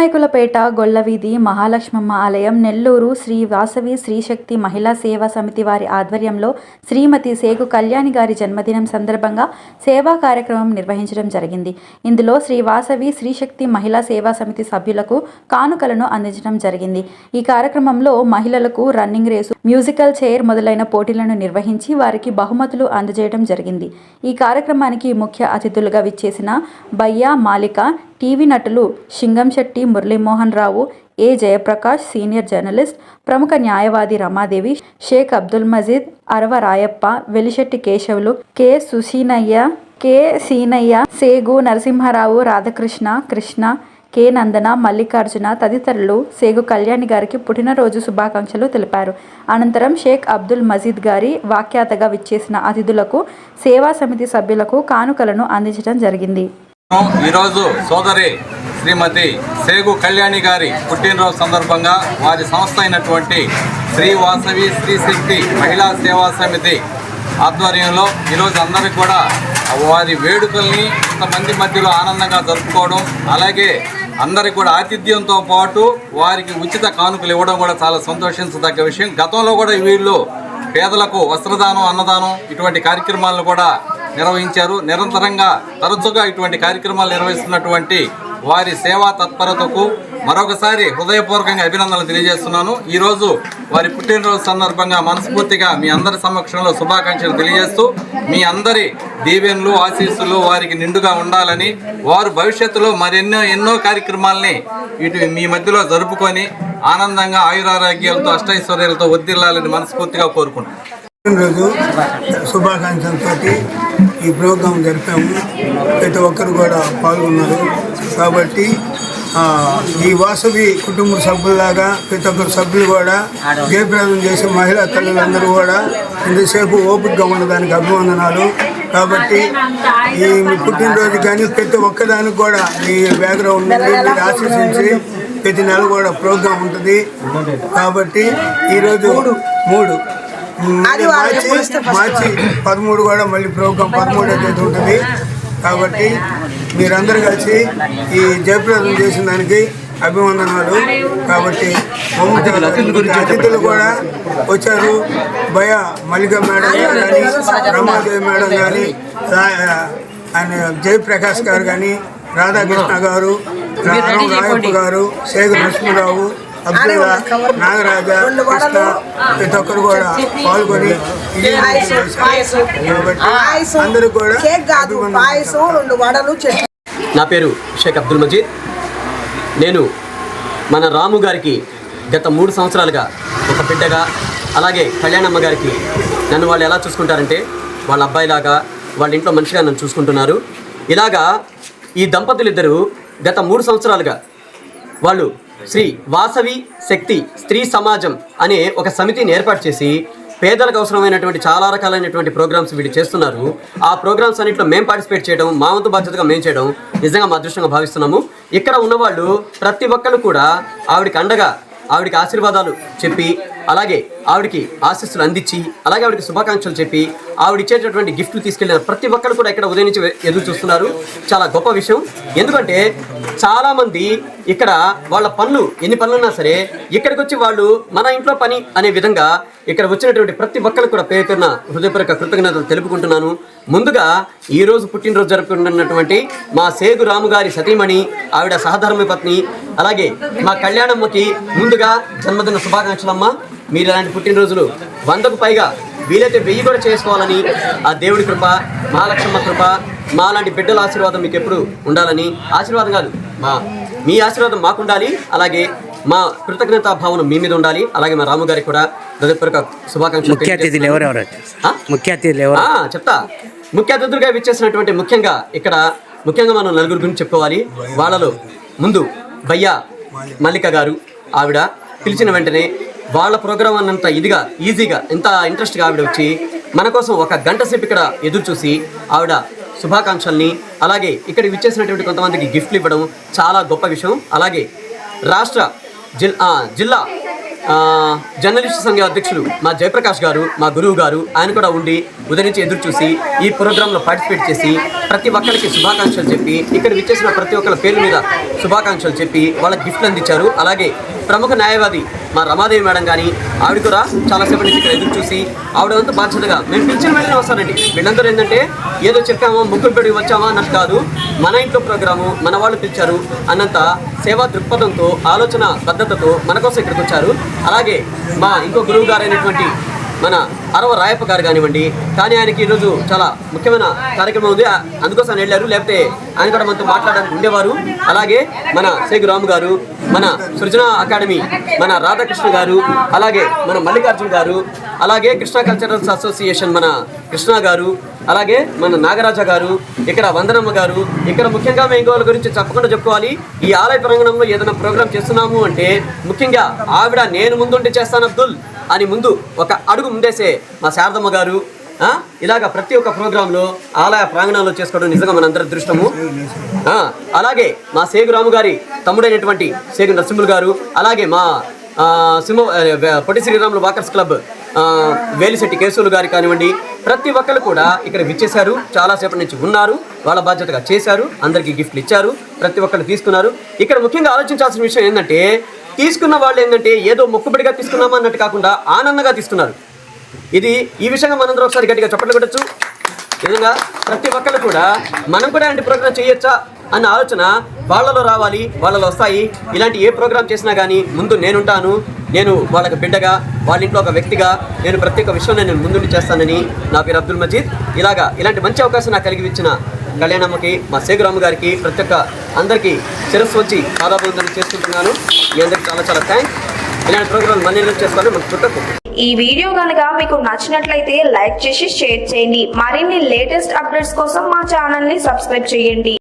వినాయకులపేట గొల్లవీధి మహాలక్ష్మమ్మ ఆలయం, నెల్లూరు శ్రీ వాసవి శ్రీశక్తి మహిళా సేవా సమితి వారి ఆధ్వర్యంలో శ్రీమతి సేగు కళ్యాణి గారి జన్మదినం సందర్భంగా సేవా కార్యక్రమం నిర్వహించడం జరిగింది. ఇందులో శ్రీ వాసవి శ్రీశక్తి మహిళా సేవా సమితి సభ్యులకు కానుకలను అందించడం జరిగింది. ఈ కార్యక్రమంలో మహిళలకు రన్నింగ్ రేసు, మ్యూజికల్ చైర్ మొదలైన పోటీలను నిర్వహించి వారికి బహుమతులు అందజేయడం జరిగింది. ఈ కార్యక్రమానికి ముఖ్య అతిథులుగా విచ్చేసిన బయ్యా మాలిక, టీవీ నటులు సింగంశెట్టి మురళీమోహన్ రావు, ఏ జయప్రకాష్, సీనియర్ జర్నలిస్ట్, ప్రముఖ న్యాయవాది రమాదేవి, షేక్ అబ్దుల్ మజీద్, అరవ రాయప్ప, వెలిశెట్టి కేశవులు, కె సీనయ్య, సేగు నరసింహారావు, రాధాకృష్ణ, కృష్ణ, కె నందన, మల్లికార్జున తదితరులు సేగు కళ్యాణి గారికి పుట్టినరోజు శుభాకాంక్షలు తెలిపారు. అనంతరం షేక్ అబ్దుల్ మజీద్ గారి వ్యాఖ్యాతగా విచ్చేసిన అతిథులకు సేవా సమితి సభ్యులకు కానుకలను అందించడం జరిగింది. ఈరోజు సోదరి శ్రీమతి సేగు కళ్యాణి గారి పుట్టినరోజు సందర్భంగా వారి సంస్థ అయినటువంటి శ్రీ వాసవి శ్రీశక్తి మహిళా సేవా సమితి ఆధ్వర్యంలో ఈరోజు అందరికీ కూడా వారి వేడుకల్ని ఇంతమంది మధ్యలో ఆనందంగా జరుపుకోవడం, అలాగే అందరికి కూడా ఆతిథ్యంతో పాటు వారికి ఉచిత కానుకలు ఇవ్వడం కూడా చాలా సంతోషించదగ్గ విషయం. గతంలో కూడా వీళ్ళు పేదలకు వస్త్రదానం, అన్నదానం ఇటువంటి కార్యక్రమాలను కూడా నిర్వహించారు. నిరంతరంగా తరచుగా ఇటువంటి కార్యక్రమాలు నిర్వహిస్తున్నటువంటి వారి సేవా తత్పరతకు మరొకసారి హృదయపూర్వకంగా అభినందనలు తెలియజేస్తున్నాను. ఈరోజు వారి పుట్టినరోజు సందర్భంగా మనస్ఫూర్తిగా మీ అందరి సమక్షంలో శుభాకాంక్షలు తెలియజేస్తూ మీ అందరి దీవెనలు, ఆశీస్సులు వారికి నిండుగా ఉండాలని, వారు భవిష్యత్తులో ఎన్నో కార్యక్రమాలని మీ మధ్యలో జరుపుకొని ఆనందంగా ఆయురారోగ్యాలతో అష్టైశ్వర్యాలతో వర్ధిల్లాలని మనస్ఫూర్తిగా కోరుకుంటున్నాను. రోజు శుభాకాంక్షలతో ఈ ప్రోగ్రాం జరిపాము. ప్రతి ఒక్కరు కూడా పాల్గొన్నారు. కాబట్టి ఈ వాసవి కుటుంబ సభ్యులాగా ప్రతి ఒక్కరు సభ్యులు కూడా జయప్రదం చేసే మహిళా తల్లులందరూ కూడా ఇంతసేపు ఓపికగా ఉన్నదానికి అభివందనాలు. కాబట్టి ఈ మీ పుట్టినరోజు కానీ ప్రతి ఒక్కదానికి కూడా మీ బ్యాక్గ్రౌండ్ నుండి మీరు ఆశీర్వదించి ప్రతి నెల కూడా ప్రోగ్రాం ఉంటుంది. కాబట్టి ఈరోజు మార్చి 13 కూడా మళ్ళీ ప్రోగ్రాం 13వ తేదీ ఉంటుంది. కాబట్టి మీరందరూ కలిసి ఈ జయప్రదం చేసిన దానికి అభివందనాలు. కాబట్టి అతిథులు కూడా వచ్చారు. భయ మల్లిక మేడం కానీ, రమాదేవి మేడం కానీ, ఆయన జయప్రకాష్ గారు కానీ, రాధాకృష్ణ గారు, రాయప్ప గారు, సేగు నరసింహరావు, అబ్దుల్లా, నాగరాజ, కృష్ణ ప్రతి ఒక్కరు కూడా పాల్గొని అందరూ కూడా. నా పేరు షేక్ అబ్దుల్ మజీద్. నేను మన రాము గారికి గత 3 సంవత్సరాలుగా ఒక బిడ్డగా, అలాగే కళ్యాణమ్మ గారికి నన్ను వాళ్ళు ఎలా చూసుకుంటారంటే వాళ్ళ అబ్బాయిలాగా, వాళ్ళ ఇంట్లో మనిషిగా నన్ను చూసుకుంటున్నారు. ఇలాగా ఈ దంపతులు ఇద్దరు గత 3 సంవత్సరాలుగా వాళ్ళు శ్రీ వాసవి శక్తి స్త్రీ సమాజం అనే ఒక సమితిని ఏర్పాటు చేసి పేదలకు అవసరమైనటువంటి చాలా రకాలైనటువంటి ప్రోగ్రామ్స్ వీళ్ళు చేస్తున్నారు. ఆ ప్రోగ్రామ్స్ అన్నింటిలో మేము పార్టిసిపేట్ చేయడం, మా వంతు బాధ్యతగా మేము చేయడం నిజంగా మా అదృష్టంగా భావిస్తున్నాము. ఇక్కడ ఉన్నవాళ్ళు ప్రతి ఒక్కరు కూడా ఆవిడకి అండగా, ఆవిడకి ఆశీర్వాదాలు చెప్పి, అలాగే ఆవిడకి ఆశీస్సులు అందించి, అలాగే ఆవిడకి శుభాకాంక్షలు చెప్పి, ఆవిడిచ్చేటటువంటి గిఫ్ట్లు తీసుకెళ్ళిన ప్రతి ఒక్కరు కూడా ఇక్కడ ఉదయం నుంచి ఎదురు చూస్తున్నారు. చాలా గొప్ప విషయం. ఎందుకంటే చాలామంది ఇక్కడ వాళ్ళ పనులు ఎన్ని పనులున్నా సరే ఇక్కడికి వచ్చి వాళ్ళు మన ఇంట్లో పని అనే విధంగా ఇక్కడ వచ్చినటువంటి ప్రతి ఒక్కరు కూడా పేరున హృదయపూర్వక కృతజ్ఞతలు తెలుపుకుంటున్నాను. ముందుగా ఈరోజు పుట్టినరోజు జరుపుకుంటున్నటువంటి మా సేగు రాము గారి సతీమణి, ఆవిడ సహధర్మ పత్ని, అలాగే మా కళ్యాణమ్మకి ముందుగా జన్మదిన శుభాకాంక్షలమ్మ. మీరు ఇలాంటి పుట్టినరోజులు 100కు పైగా, వీలైతే 1000 కూడా చేసుకోవాలని ఆ దేవుడి కృప, మహాలక్ష్మమ్మ కృప, మా లాంటి బిడ్డల ఆశీర్వాదం మీకు ఎప్పుడు ఉండాలని, ఆశీర్వాదం కాదు మీ ఆశీర్వాదం మాకు ఉండాలి, అలాగే మా కృతజ్ఞతా భావన మీ మీద ఉండాలి. అలాగే మా రాము గారికి కూడా హృదయపూర్వక శుభాకాంక్షలు. చెప్తా. ముఖ్య అతిథులుగా విచ్చేసినటువంటి ముఖ్యంగా మనం నలుగురు గురించి చెప్పుకోవాలి. వాళ్ళలో ముందు భయ్యా మల్లిక గారు, ఆవిడ పిలిచిన వెంటనే వాళ్ళ ప్రోగ్రాం అన్నంత ఈజీగా ఎంత ఇంట్రెస్ట్గా ఆవిడ వచ్చి మన కోసం 1 గంట సేపు ఇక్కడ ఎదురు చూసి ఆవిడ శుభాకాంక్షల్ని, అలాగే ఇక్కడికి విచ్చేసినటువంటి కొంతమందికి గిఫ్ట్లు ఇవ్వడం చాలా గొప్ప విషయం. అలాగే రాష్ట్ర జిల్లా జర్నలిస్ట్ సంఘ అధ్యక్షులు మా జయప్రకాష్ గారు, మా గురువు గారు, ఆయన కూడా ఉండి ఉదయం నుంచి ఎదురు చూసి ఈ ప్రోగ్రాంలో పార్టిసిపేట్ చేసి ప్రతి ఒక్కరికి శుభాకాంక్షలు చెప్పి ఇక్కడ విచ్చేసిన ప్రతి ఒక్కరి పేరు మీద శుభాకాంక్షలు చెప్పి వాళ్ళకి గిఫ్ట్లు అందించారు. అలాగే ప్రముఖ న్యాయవాది మా రమాదేవి మేడం కానీ ఆవిడ కూడా చాలాసేపటి నుంచి ఇక్కడ ఎదురు చూసి ఆవిడ వంతు బాధ్యతగా మేము పిలిచిన వెళ్ళిన వస్తానండి. వీళ్ళందరూ ఏంటంటే ఏదో చెప్పామా ముగ్గురు పెడికి వచ్చామా అన్నట్టు కాదు, మన ఇంట్లో ప్రోగ్రాము మన వాళ్ళు పిలిచారు అన్నంత సేవా దృక్పథంతో ఆలోచన బద్ధతతో మన కోసం ఇక్కడికి వచ్చారు. అలాగే మా ఇంకో గురువు గారు అయినటువంటి మన అరవ రాయప్ప గారు కానివ్వండి, కానీ ఆయనకి ఈరోజు చాలా ముఖ్యమైన కార్యక్రమం ఉంది, అందుకోసం ఆయన వెళ్ళారు, లేకపోతే ఆయన కూడా మనతో మాట్లాడడానికి ఉండేవారు. అలాగే మన సేగు రాము గారు, మన సృజన అకాడమీ మన రాధాకృష్ణ గారు, అలాగే మన మల్లికార్జున గారు, అలాగే కృష్ణా కల్చరల్స్ అసోసియేషన్ మన కృష్ణ గారు, అలాగే మన నాగరాజ గారు, ఇక్కడ వందనమ్మ గారు. ఇక్కడ ముఖ్యంగా మేము ఇంకోళ్ళ గురించి తప్పకుండా చెప్పుకోవాలి. ఈ ఆలయ ప్రాంగణంలో ఏదైనా ప్రోగ్రాం చేస్తున్నాము అంటే ముఖ్యంగా ఆవిడ నేను ముందుండి చేస్తాను అబ్దుల్ అని ముందు ఒక అడుగు ముందేసే మా శారదమ్మ గారు. ఇలాగ ప్రతి ఒక్క ప్రోగ్రాంలో ఆలయ ప్రాంగణంలో చేసుకోవడం నిజంగా మనందరి అదృష్టము. అలాగే మా సేగు రాము గారి తమ్ముడైనటువంటి సేగు నరసింహులు గారు, అలాగే మా పొట్టి శ్రీరాములు వాకర్స్ క్లబ్ వేలిశెట్టి కేశవులు గారి కానివ్వండి, ప్రతి ఒక్కరు కూడా ఇక్కడ విచ్చేశారు, చాలాసేపటి నుంచి ఉన్నారు, వాళ్ళ బాధ్యతగా చేశారు, అందరికీ గిఫ్ట్లు ఇచ్చారు, ప్రతి ఒక్కరు తీసుకున్నారు. ఇక్కడ ముఖ్యంగా ఆలోచించాల్సిన విషయం ఏంటంటే తీసుకున్న వాళ్ళు ఏంటంటే ఏదో మొక్కుబడిగా తీసుకున్నామా అన్నట్టు కాకుండా ఆనందంగా తీసుకున్నారు. ఈ విషయంగా మనందరూ ఒకసారి గట్టిగా చప్పట్లు కొట్టచ్చు. నిజంగా ప్రతి ఒక్కళ్ళు కూడా మనం కూడా ఇలాంటి ప్రోగ్రాం చేయొచ్చా అన్న ఆలోచన వాళ్ళలో రావాలి, వాళ్ళలో వస్తాయి. ఇలాంటి ఏ ప్రోగ్రాం చేసినా కానీ ముందు నేనుంటాను, నేను వాళ్ళకి బిడ్డగా, వాళ్ళ ఇంట్లో ఒక వ్యక్తిగా నేను ప్రతి ఒక్క విషయంలో నేను ముందుండి చేస్తానని. నా పేరు అబ్దుల్ మజీద్. ఇలాంటి మంచి అవకాశం నాకు కలిగి ఇచ్చిన కళ్యాణమ్మకి, మా సేగురాము గారికి, ప్రతి ఒక్క అందరికీ శిరస్సు వచ్చి పాదాభివందనం చేసుకుంటున్నాను. మీ అందరికీ చాలా చాలా థ్యాంక్స్. ఇలాంటి ప్రోగ్రాం మళ్ళీ చేసుకోవాలని మనకు పుట్టకు. ఈ వీడియో కనుక మీకు నచ్చినట్లయితే లైక్ చేసి షేర్ చేయండి. మరిన్ని లేటెస్ట్ అప్డేట్స్ కోసం మా ఛానల్ ని సబ్స్క్రైబ్ చేయండి.